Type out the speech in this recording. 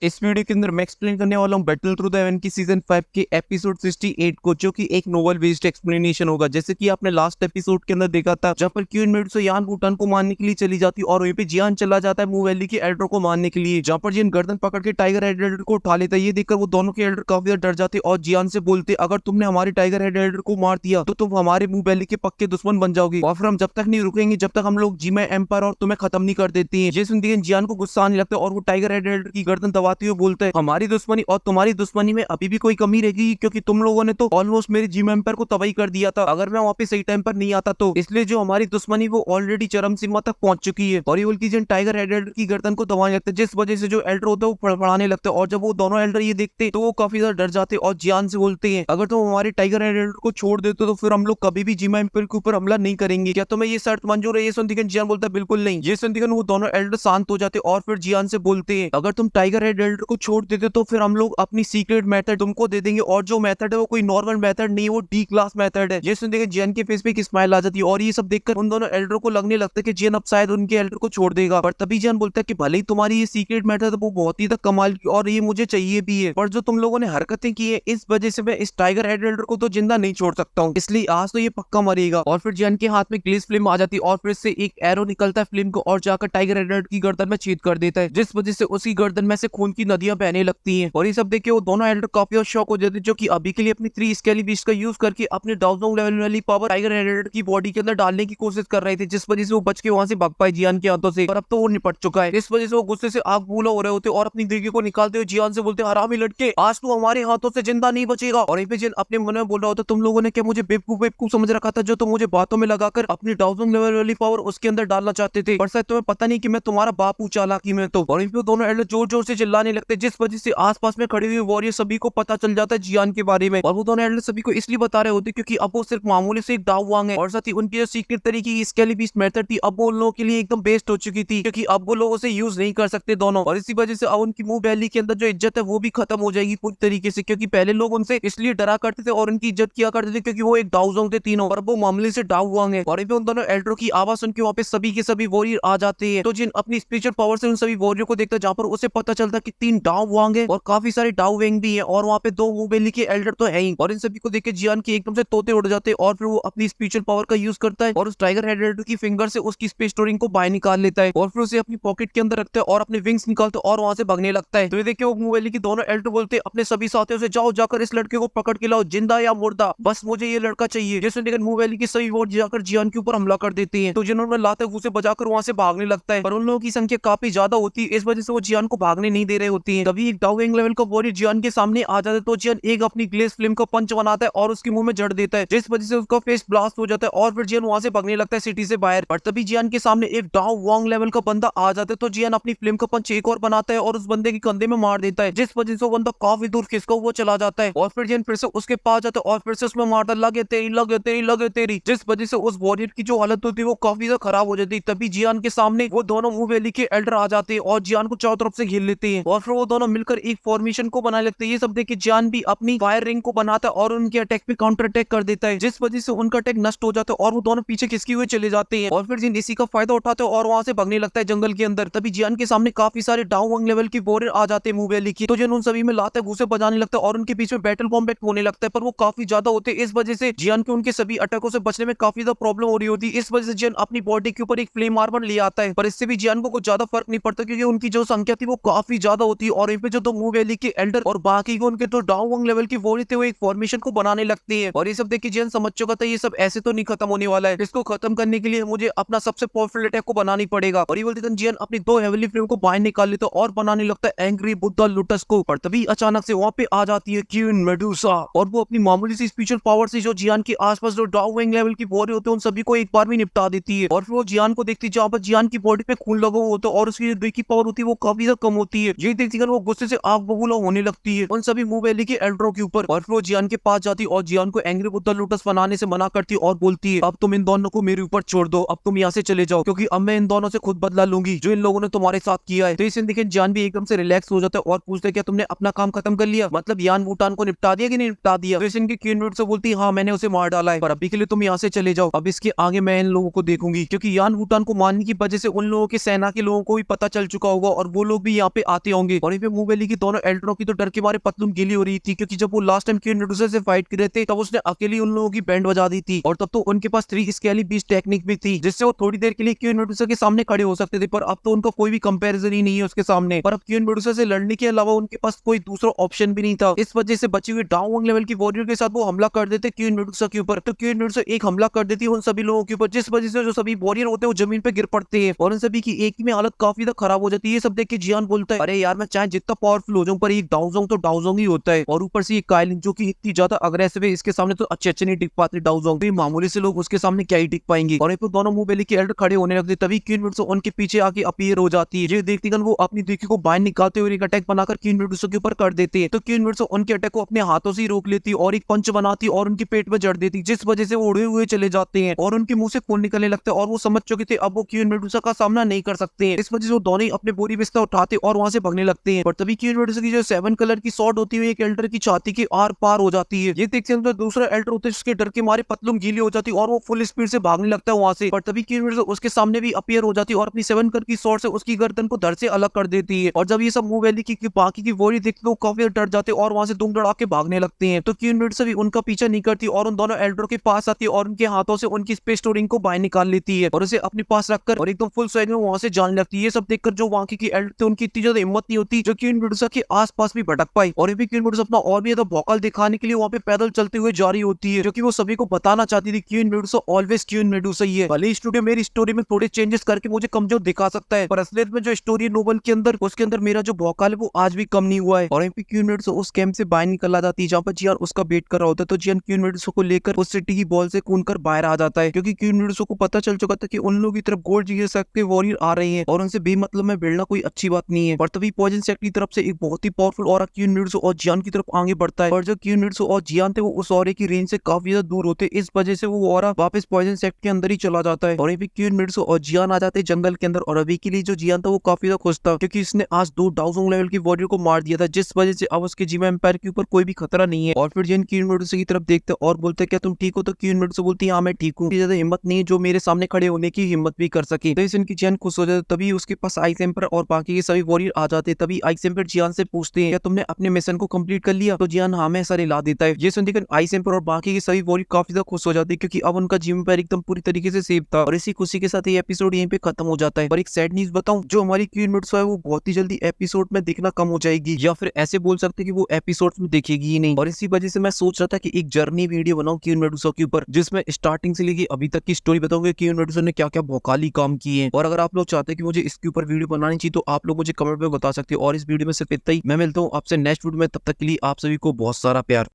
इस वीडियो के अंदर मैं एक्सप्लेन करने वाला हूँ बैटल थ्रू द हेवन की सीजन 5 के एपिसोड 68 को, जो कि एक नोवेल बेस्ड एक्सप्लेनेशन होगा। जैसे कि आपने लास्ट एपिसोड के अंदर देखा था, जहाँ पर क्वीन मेडुसा यान वुटान को मारने के लिए चली जाती और वहीं पे जियान चला जाता है मू वैली के एल्डर को मारने के लिए, जहाँ पर जियान गर्दन पकड़ के टाइगर हेड एल्डर को उठा लेता है। ये देखकर वो दोनों के एल्डर काफी ज्यादा डर जाते और जियान से बोलते, अगर तुमने हमारे टाइगर हेड एल्डर को मार दिया तो तुम हमारे मू वैली के पक्के दुश्मन बन जाओगे और फिर हम जब तक नहीं रुकेंगे जब तक हम लोग जीमा एम्पायर और तुम्हें खत्म नहीं कर देते हैं। ये सुनते ही जियान को गुस्सा आने लगता है और वो टाइगर हेड एल्डर की गर्दन दबाते हुए बोलता है, हमारी दुश्मनी और तुम्हारी दुश्मनी में अभी भी कोई कमी रहेगी, क्योंकि तुम लोगों ने तो ऑलमोस्ट मेरे जिम एम्पायर को तबाही कर दिया था अगर मैं वहाँ पे सही टाइम पर नहीं आता तो। इसलिए जो हमारी दुश्मनी वो ऑलरेडी चरम सीमा तक पहुंच चुकी है। और ये उल्की जन टाइगर एल्डर की गर्दन को दबाने लगता है, जिस वजह से जो एल्डर होता है वो फड़फड़ाने लगता है। और जब वो दोनों एल्डर ये देखते तो वो काफी ज्यादा डर जाते और जियान से बोलते हैं, अगर तुम हमारे टाइगर एल्डर को छोड़ देते तो फिर हम लोग कभी भी जिमा एम्पायर के ऊपर हमला नहीं करेंगे। क्या तुम्हें ये शर्त मंजूर है? ये सुनती जियान बोलता है, बिल्कुल नहीं। ये सुनती वो दोनों एल्डर शांत हो जाते और फिर जियान से बोलते हैं, अगर तुम टाइगर एल्डर को छोड़ देते तो फिर हम लोग अपनी सीक्रेट मेथड तुमको दे देंगे, और जो मेथड है वो कोई नॉर्मल मेथड नहीं है, वो डी क्लास मेथड है। ये सुन देकर जियान के फेस पे एक स्माइल आ जाती है और ये सब देखकर उन दोनों एल्डर को लगने लगता है कि जियान अब शायद उनके एल्डर को छोड़ देगा। पर तभी जियान बोलता है कि भले ही तुम्हारी ये सीक्रेट मेथड वो बहुत ही तक कमाल की और ये मुझे चाहिए भी है, पर जो तुम लोगों ने हरकतें की है इस वजह से मैं इस टाइगर हेड एल्डर को तो जिंदा नहीं छोड़ सकता हूँ, इसलिए आज तो ये पक्का मरेगा। और फिर जियान के हाथ में ग्लेस फ्लेम आ जाती है और फिर से एक एरो निकलता है फ्लेम को और जाकर टाइगर हेड एल्डर की गर्दन में छेद कर देता है, जिस वजह से उसकी गर्दन में से खून की नदियां बहने लगती हैं। और ये सब देख के वो दोनों एल्डर काफी शॉक हो जाते हैं, जो कि अभी के लिए अपनी 3 स्केली बीस्ट का यूज करके अपने डाउन लेवल वाली पावर टाइगर हेड की बॉडी के अंदर डालने की कोशिश कर रहे थे, जिस वजह से वो बच के वहां से भाग पाए जियान के हाथों से। और अब तो वो निपट चुका है। इस वजह से वो गुस्से से आग बूला हो रहे होते और अपनी दिल्ली को निकालते हुए जियान से बोलते, हरामी लड़के, आज तू हमारे हाथों से जिंदा नहीं बचेगा। और जियान अपने मन में बोल रहा होता, तुम लोगों ने क्या मुझे बेवकूफ समझ रखा था, जो तुम मुझे बातों में लगाकर अपनी डाउन लेवल वाली पावर उसके अंदर डालना चाहते थे, पर शायद तुम्हें पता नहीं कि मैं तुम्हारा बाप हूं चालाकी में। तो और दोनों एल्डर जोर जोर से चिल्लाने लगते, जिस वजह से आसपास में खड़े हुए वॉरियर सभी को पता चल जाता है जियान के बारे में। और वो दोनों एल्डर सभी को इसलिए बता रहे होते क्योंकि अब वो सिर्फ मामूली से एक दाव वांग है, और साथ ही उनकी जो सीक्रेट तरीके की स्केली बीस्ट मेथड थी अब वो उन लोगों के लिए एकदम बेस्ट हो चुकी थी, क्योंकि अब वो लोग उसे यूज नहीं कर सकते दोनों। और इसी वजह से अब उनकी मुंह वैली के अंदर जो इज्जत है वो भी खत्म हो जाएगी पूरी तरीके से, क्योंकि पहले लोग उनसे इसलिए डरा करते थे और उनकी इज्जत किया करते थे क्योंकि वो एक दाउजोंग थे तीनों, और वो मामले से दाव वांग है। और उन दोनों एल्डरों की आवाज सुन के वहाँ पे सभी के सभी वॉरियर आ जाते हैं। तो जिन अपनी स्पिरिचुअल पावर से उन सभी वॉरियर को देखता है, जहाँ पर उसे पता चलता है कि 3 डाव वांग है और काफी सारे डाव वेंग भी है, और वहाँ पे 2 मुंह वैली के एल्डर तो है ही। और इन सभी को देख के जियान की एकदम से तोते उड़ जाते हैं और फिर वो अपनी स्पिरिचुअल पावर का यूज करता है और उस टाइगर हेड एल्डर की फिंगर से उसकी स्पेस स्टोरिंग को बाहर निकाल लेता है और फिर उसे अपनी पॉकेट के अंदर रखता है और अपने विंग्स निकालता है और वहां से भागने लगता है। तो ये देखिए वो मुंह वैली की दोनों एल्डर बोलते हैं अपने सभी साथियों से, जाओ जाकर इस लड़के को पकड़ के लाओ, जिंदा या मुर्दा, बस मुझे ये लड़का चाहिए। जैसे लेकिन मुंह वैली की सभी वोट जाकर जियान के ऊपर हमला कर देते हैं। तो जिन्होंने लाते उसे बजाकर वहां से भागने लगता है, पर उन लोगों की संख्या काफी ज्यादा होती है, इस वजह से वो जियान को भागने नहीं दे रहे होती है। तभी एक डाउइंग लेवल का वॉरियर जियान के सामने आ जाता है, तो जियान एक अपनी ग्लेस फ्लेम का पंच बनाता है और उसके मुंह में जड़ देता है, जिस वजह से उसका फेस ब्लास्ट हो जाता है और फिर जियान वहां से भागने लगता है सिटी से बाहर। पर तभी जियान के सामने एक डाउ वांग लेवल का बंदा आ जाता है, तो जियान अपनी फ्लेम का पंच एक और बनाता है और उस बंदे के कंधे में मार देता है, जिस वजह से वो बंदा काफी दूर खिसका हुआ चला जाता है। और फिर जियान फिर से उसके पास जाता है और फिर से उसमें मारता, लगे तेरी लगे तेरी लगे तेरी, जिस वजह से उस वॉरियर की जो हालत होती है वो काफी ज्यादा खराब हो जाती है। तभी जियान के सामने वो दोनों मुंह वैली के एल्डर आ जाते हैं और जियान को चारों तरफ से घेर लेते हैं और फिर वो दोनों मिलकर एक फॉर्मेशन को बनाने लगते हैं। ये सब देख के जियान भी अपनी फायर रिंग को बनाता है और उनके अटैक पे काउंटर अटैक कर देता है, जिस वजह से उनका अटैक नष्ट हो जाता है और वो दोनों पीछे खिसके हुए चले जाते हैं। और फिर जिन इसी का फायदा उठाते हैं और वहां से भागने लगता है जंगल के अंदर। तभी जियान के सामने काफी सारे डाउन लेवल की वॉरियर आ जाते हैं मुंह वैली की, तो जिन उन सभी में लाते घूसे बजाने लगता है और उनके बीच में बैटल कॉम्बैट होने लगता है, पर वो काफी ज्यादा होते हैं, इस वजह से जियान के उनके सभी अटैकों से बचने में काफी ज्यादा प्रॉब्लम हो रही होती है। इस वजह से जियान अपनी बॉडी के ऊपर एक फ्लेम आर्मर ले आता है, पर इससे भी जियान को कुछ ज्यादा फर्क नहीं पड़ता क्योंकि उनकी जो संख्या थी वो काफी ज्यादा होती है। और यहाँ पे जो 2 मुंह वैली के एल्डर और बाकी को उनके जो डाउन लेवल की वॉरियर थे वो एक फॉर्मेशन को बनाने लगते हैं। और ये सब देख के जियान समझ चुका था ये सब ऐसे तो नहीं खत्म होने वाला है, इसको खत्म करने के लिए मुझे अपना सबसे पावरफुल अटैक को बनानी पड़ेगा। और ये बोलते जियान अपनी 2 हेवनली फ्लेम को बाहर निकाल लेता है और बनाने लगता है एंग्री बुद्धा लुटस को। पर तभी अचानक से वहां पे आ जाती है क्वीन मेडुसा और वो अपनी मामूली सी स्पेशल पावर से जो जियान के आसपास जो डाउन लेवल की वॉरियर होते हैं उन सभी को एक बार में निपटा देती है। और फिर वो जियान को देखती है जहाँ पर जियान की बॉडी पे खून लगा हुआ होता है और उसकी जो की पावर होती है वो काफी ज्यादा कम होती है। ये देखकर वो गुस्से से आग बबूला होने लगती है उन सभी मुंह वैली के एल्डरों के ऊपर। और फिर वो जियान के पास जाती है और जियान को एंग्री बुद्धा लुटस बनाने से मना करती है और बोलती है अब तुम इन दोनों को मेरे ऊपर छोड़ दो, अब तुम यहाँ से चले जाओ, क्योंकि अब मैं इन दोनों से खुद बदला लूंगी जो इन लोगों ने तुम्हारे साथ किया है। तो इसे देखे जियान भी एकदम से रिलैक्स हो जाता है और पूछता है क्या तुमने अपना काम खत्म कर लिया, मतलब यान वुटान को निपटा दिया कि नहीं निपटा दिया। तो इनकी क्वीन से बोलती है हाँ मैंने उसे मार डाला है, पर अभी के लिए तुम यहाँ से चले जाओ, अब इसके आगे मैं इन लोगों को देखूंगी, क्योंकि यान वुटान को मारने की वजह से उन लोगों के सेना के लोगों को भी पता चल चुका होगा और वो लोग भी यहाँ पे आते जाते होंगे। और यहाँ पे मूवेली की दोनों एल्ड्रो की तो डर के मारे पतलून गीली हो रही थी, क्योंकि जब वो लास्ट टाइम क्वीन मेडुसा से फाइट कर रहे थे तब उसने अकेली उन लोगों की बैंड बजा दी थी, और तब तो उनके पास 3 स्केली बीस्ट टेक्निक भी थी, जिससे वो थोड़ी देर के लिए क्वीन मेडुसा के सामने खड़े हो सकते थे। पर अब तो उनका कोई भी कंपैरिजन ही नहीं है उसके सामने। पर अब क्वीन मेडुसा से लड़ने के अलावा उनके पास कोई दूसरा ऑप्शन भी नहीं था। इस वजह से बची हुई डाउन लेवल की वॉरियर के साथ वो हमला कर देते क्वीन मेडुसा के ऊपर। तो क्वीन मेडुसा एक हमला कर देती है उन सभी लोगों के ऊपर, जिस वजह से जो सभी वॉरियर होते हैं वो जमीन पे गिर पड़ते हैं, और उन सभी की एक ही में हालत काफी ज्यादा खराब हो जाती है। ये सब देख के जियान बोलता है, अरे यार मैं चाहे जितना पावरफुल हो जाऊं पर एक डाउजोंग तो डाउजोंग ही होता है, और ऊपर से ये काइलिन जो कि इतनी ज्यादा अग्रेसिव है, इसके सामने तो अच्छे अच्छे नहीं टिक पाते डाउजोंग। तो मामूली से लोग उसके सामने क्या ही टिक पाएंगे। और एक दोनों मुंह बेली के एल्डर खड़े होने लगते, तभी क्वीन मेडुसा उनके पीछे आके अपीयर हो जाती है। ये देखती वो अपनी देखी को बाहर निकालते हुए एक अटैक बनाकर क्वीन मेडुसा के ऊपर कर देते हैं। तो क्वीन मेडुसा उनके अटैक को अपने हाथों से ही रोक लेती और एक पंच बनाती और उनके पेट में जड़ देती, जिस वजह से वो उड़े हुए चले जाते हैं और उनके मुंह से खून निकलने लगता है, और वो समझ चुके थे अब वो क्वीन मेडुसा का सामना नहीं कर सकते हैं। इस वजह से वो दोनों ही अपने बोरी बिस्तर उठाते और वहां से भागने लगते हैं। पर तभी क्वीन मेडुसा की जो 7 कलर की सॉर्ड होती है एक एल्डर की छाती के आर पार हो जाती है। ये देखते हैं दूसरा एल्डर होता है जिसके डर के मारे पतलून गीली हो जाती और वो फुल स्पीड से भागने लगता है वहां से। पर तभी क्वीन मेडुसा उसके सामने भी अपीयर हो जाती है और अपनी 7 कलर की सॉर्ड से उसकी गर्दन को धड़ से अलग कर देती है। और जब ये सब मूव वैली की बाकी की वॉरी देखते तो काफी डर जाते और वहां से दुम दड़ा के भागने लगते हैं। तो क्वीन मेडुसा भी उनका पीछा नहीं करती और उन दोनों एल्डर के पास आती है और उनके हाथों से उनकी स्पेस स्टोरिंग को बाहर निकाल लेती है और उसे अपने पास रखकर और एकदम फुल स्वैग में वहां से जाने लगती है। ये सब देखकर जो वहां की एल्डर थे उनकी इतनी ज्यादा हिम्मत नहीं होती जो क्वीन मेडुसा के आसपास भी भटक पाई, और ये भी क्वीन मेडुसा अपना और भी ज्यादा भौकाल दिखाने के लिए वहां पे पैदल चलते हुए जारी होती है, जो कि वो सभी को बताना चाहती थी queen Medusa always queen Medusa ही है। भले स्टूडियो मेरी स्टोरी में थोड़े चेंजेस करके मुझे कमजोर दिखा सकता है, पर असलियत में जो स्टोरी नोवेल के अंदर उसके अंदर मेरा जो भौकाल है वो आज भी कम नहीं हुआ है। और एमपी क्वीन मेडुसा उस कैंप से बाहर निकल आ जाती है जहाँ पर जियान उसका वेट कर रहा होता है। तो जियान क्वीन मेडुसा को लेकर उस सिटी की बॉल से कूदकर बाहर आ जाता है, क्योंकि क्वीन मेडुसा को पता चल चुका था कि उन लोगों की तरफ गोल्ड जीएसएफ के वॉरियर आ रहे हैं और उनसे बेमतलब में भिड़ना कोई अच्छी बात नहीं है। और तभी पॉइजन सेक्ट की तरफ से एक बहुत ही पावरफुल ऑरा क्वीन मेडुसा और जियान की तरफ आगे बढ़ता है, और जो क्वीन मेडुसा और जियान थे वो उस ऑरे की रेंज से काफी ज्यादा दूर होते, इस वजह से वो ऑरा वापस पॉइजन सेक्ट के अंदर ही चला जाता है। और क्वीन मेडुसा और जियान आ जाते हैं जंगल के अंदर, और अभी के लिए जो जियान था वो काफी ज्यादा खुश था क्योंकि इसने आज 2 डाउजोंग लेवल की वॉरियर को मार दिया था, जिस वजह से अब उसके जिमा एम्पायर के ऊपर कोई भी खतरा नहीं है। और फिर जियान क्वीन मेडुसा की तरफ देखते और बोलते क्या तुम ठीक हो? तो क्वीन मेडुसा बोलती है हाँ मैं ठीक हूँ, ज्यादा हिम्मत नहीं है जो मेरे सामने खड़े होने की हिम्मत भी कर सके। तो इनकी जियान खुश हो जाती, तभी उसके पास आइस एम्पायर और बाकी के सभी वॉरियर आ जाते। तभी आइस एम्पायर जियान से पूछते हैं क्या तुमने अपने मिशन को कंप्लीट कर लिया? तो जियान हाँ में सारे ला देता है। ये सुनकर आइस एम्पायर और बाकी के सभी वॉरियर काफी ज्यादा खुश हो जाते हैं क्योंकि अब उनका जिम एम्पायर एकदम पूरी तरीके से सेफ था। और इसी खुशी के साथ ये एपिसोड यहीं पे खत्म हो जाता है। और एक सैड न्यूज बताऊं, जो हमारी क्वीन मेडुसा है वो बहुत ही जल्दी एपिसोड में दिखना कम हो जाएगी, या फिर ऐसे बोल सकते कि वो एपिसोड में दिखेगी ही नहीं। और इसी वजह से मैं सोच रहा था कि एक जर्नी वीडियो बनाऊं क्वीन मेडुसा के ऊपर, जिसमें स्टार्टिंग से लेके अभी तक की स्टोरी बताऊंगा क्वीन मेडुसा ने क्या क्या भौकाली काम किए हैं। और अगर आप लोग चाहते हैं कि मुझे इसके ऊपर वीडियो बनानी चाहिए तो आप लोग मुझे कमेंट में बता सकते हो। और इस वीडियो में सिर्फ इतना ही, मैं मिलता हूँ आपसे नेक्स्ट वीडियो में, तब तक के लिए आप सभी को बहुत सारा प्यार।